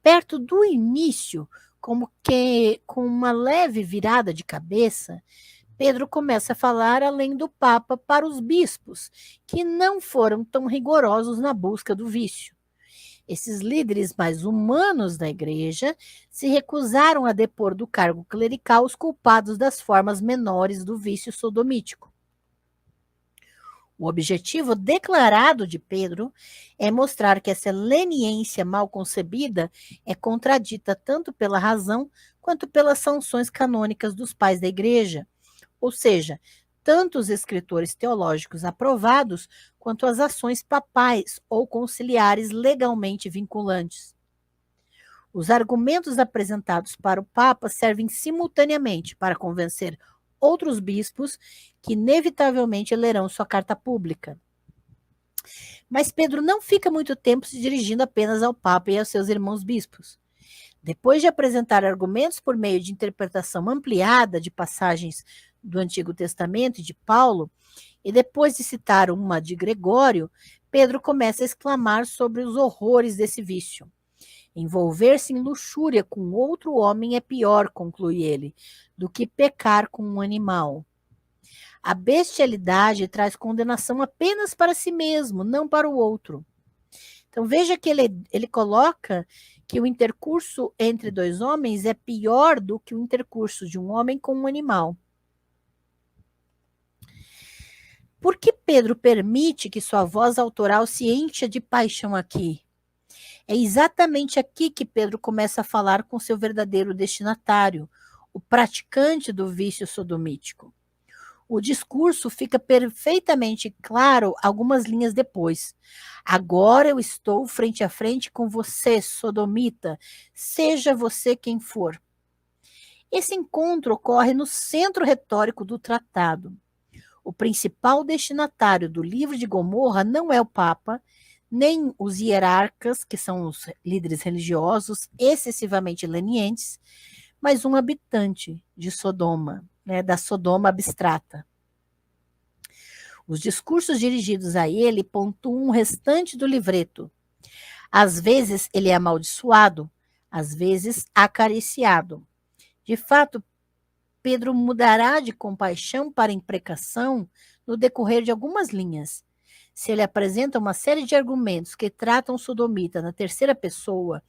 Perto do início, como que com uma leve virada de cabeça, Pedro começa a falar além do Papa para os bispos, que não foram tão rigorosos na busca do vício. Esses líderes mais humanos da igreja se recusaram a depor do cargo clerical os culpados das formas menores do vício sodomítico. O objetivo declarado de Pedro é mostrar que essa leniência mal concebida é contradita tanto pela razão quanto pelas sanções canônicas dos pais da igreja, ou seja, tanto os escritores teológicos aprovados quanto as ações papais ou conciliares legalmente vinculantes. Os argumentos apresentados para o Papa servem simultaneamente para convencer outros bispos que inevitavelmente lerão sua carta pública. Mas Pedro não fica muito tempo se dirigindo apenas ao Papa e aos seus irmãos bispos. Depois de apresentar argumentos por meio de interpretação ampliada de passagens do Antigo Testamento e de Paulo, e depois de citar uma de Gregório, Pedro começa a exclamar sobre os horrores desse vício. Envolver-se em luxúria com outro homem é pior, conclui ele, do que pecar com um animal. A bestialidade traz condenação apenas para si mesmo, não para o outro. Então veja que ele coloca que o intercurso entre dois homens é pior do que o intercurso de um homem com um animal. Por que Pedro permite que sua voz autoral se encha de paixão aqui? É exatamente aqui que Pedro começa a falar com seu verdadeiro destinatário, o praticante do vício sodomítico. O discurso fica perfeitamente claro algumas linhas depois. Agora eu estou frente a frente com você, sodomita, seja você quem for. Esse encontro ocorre no centro retórico do tratado. O principal destinatário do livro de Gomorra não é o Papa, nem os hierarcas, que são os líderes religiosos excessivamente lenientes, mas um habitante de Sodoma, da Sodoma abstrata. Os discursos dirigidos a ele pontuam o restante do livreto. Às vezes ele é amaldiçoado, às vezes acariciado. De fato, Pedro mudará de compaixão para imprecação no decorrer de algumas linhas. Se ele apresenta uma série de argumentos que tratam o sodomita na terceira pessoa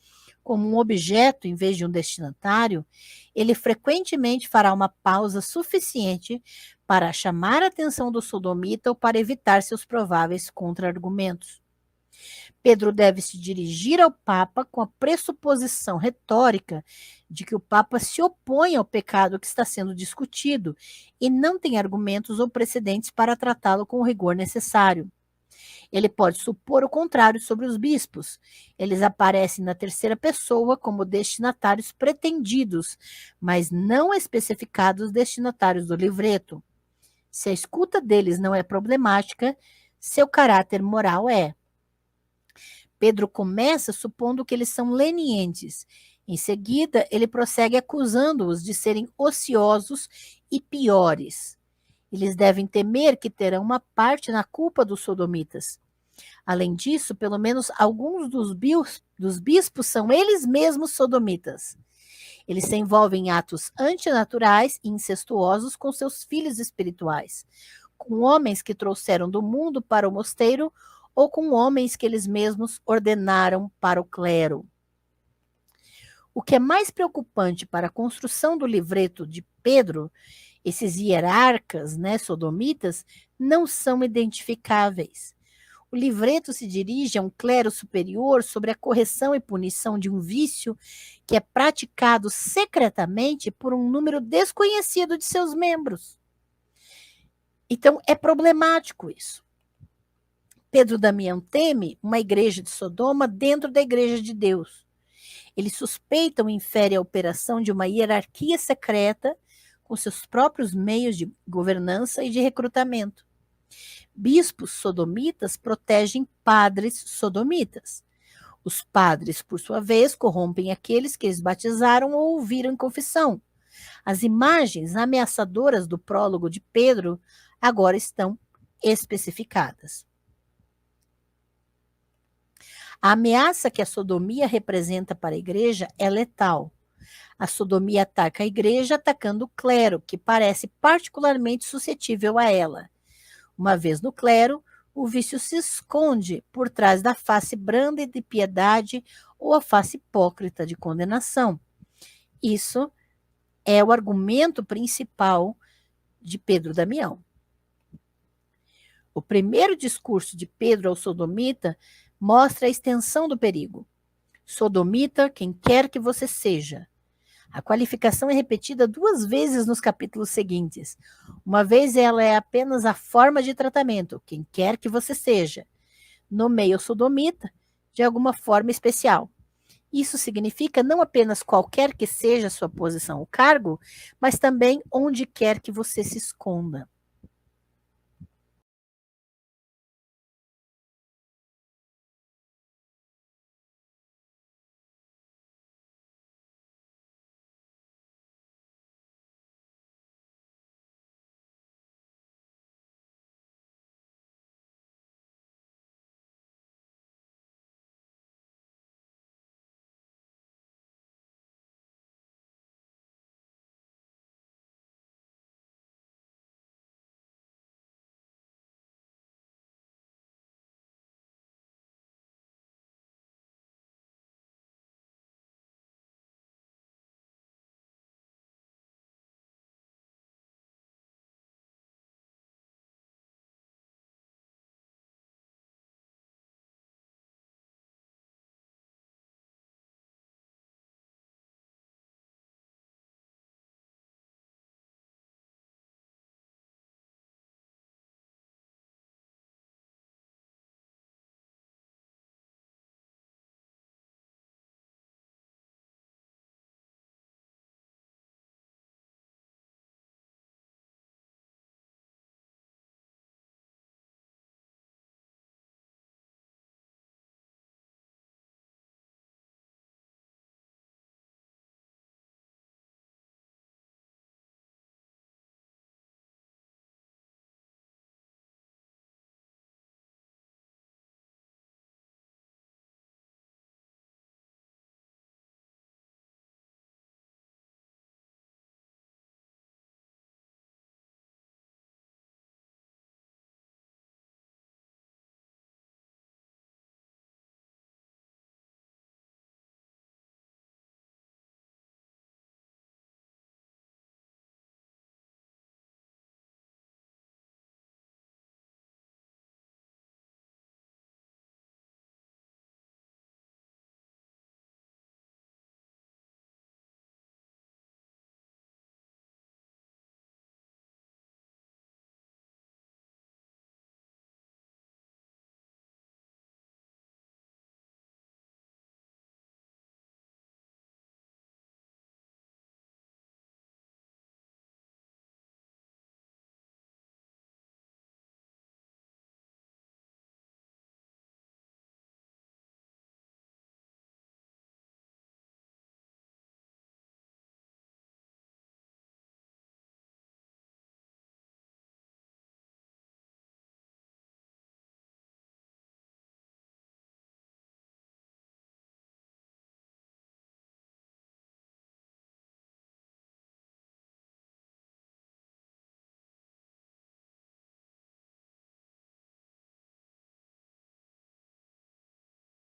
como um objeto em vez de um destinatário, ele frequentemente fará uma pausa suficiente para chamar a atenção do sodomita ou para evitar seus prováveis contra-argumentos. Pedro deve se dirigir ao Papa com a pressuposição retórica de que o Papa se opõe ao pecado que está sendo discutido e não tem argumentos ou precedentes para tratá-lo com o rigor necessário. Ele pode supor o contrário sobre os bispos. Eles aparecem na terceira pessoa como destinatários pretendidos, mas não especificados destinatários do livreto. Se a escuta deles não é problemática, seu caráter moral é. Pedro começa supondo que eles são lenientes. Em seguida, ele prossegue acusando-os de serem ociosos e piores. Eles devem temer que terão uma parte na culpa dos sodomitas. Além disso, pelo menos alguns dos bispos são eles mesmos sodomitas. Eles se envolvem em atos antinaturais e incestuosos com seus filhos espirituais, com homens que trouxeram do mundo para o mosteiro ou com homens que eles mesmos ordenaram para o clero. O que é mais preocupante para a construção do livreto de Pedro, esses hierarcas, sodomitas, não são identificáveis. O livreto se dirige a um clero superior sobre a correção e punição de um vício que é praticado secretamente por um número desconhecido de seus membros. Então, é problemático isso. Pedro Damião teme uma igreja de Sodoma dentro da igreja de Deus. Ele suspeita ou infere a operação de uma hierarquia secreta com seus próprios meios de governança e de recrutamento. Bispos sodomitas protegem padres sodomitas. Os padres, por sua vez, corrompem aqueles que eles batizaram ou ouviram em confissão. As imagens ameaçadoras do prólogo de Pedro agora estão especificadas. A ameaça que a sodomia representa para a igreja é letal. A sodomia ataca a igreja atacando o clero, que parece particularmente suscetível a ela. Uma vez no clero, o vício se esconde por trás da face branda de piedade ou a face hipócrita de condenação. Isso é o argumento principal de Pedro Damião. O primeiro discurso de Pedro ao sodomita mostra a extensão do perigo. Sodomita, quem quer que você seja. A qualificação é repetida 2 vezes nos capítulos seguintes. Uma vez ela é apenas a forma de tratamento, quem quer que você seja. Nomeia o sodomita de alguma forma especial. Isso significa não apenas qualquer que seja a sua posição ou cargo, mas também onde quer que você se esconda.